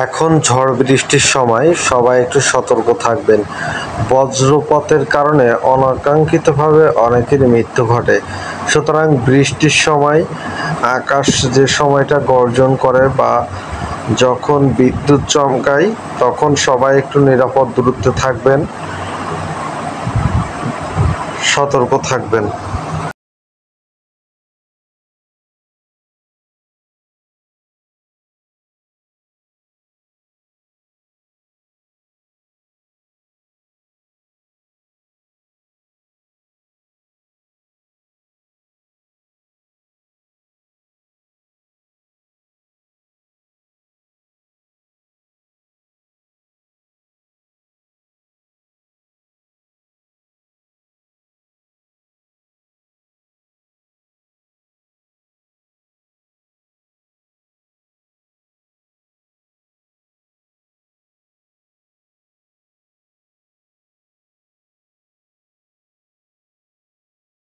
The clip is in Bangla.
এখন ঝড় বৃষ্টির সময় সবাই একটু সতর্ক থাকবেন। বজ্রপাতের কারণে অনাকাঙ্ক্ষিতভাবে অনেকেরই মৃত্যু ঘটে। সুতরাং বৃষ্টির সময় আকাশ যে সময়টা গর্জন করে বা যখন বিদ্যুৎ চমকায় তখন সবাই একটু নিরাপদ দূরত্বে থাকবেন, সতর্ক থাকবেন।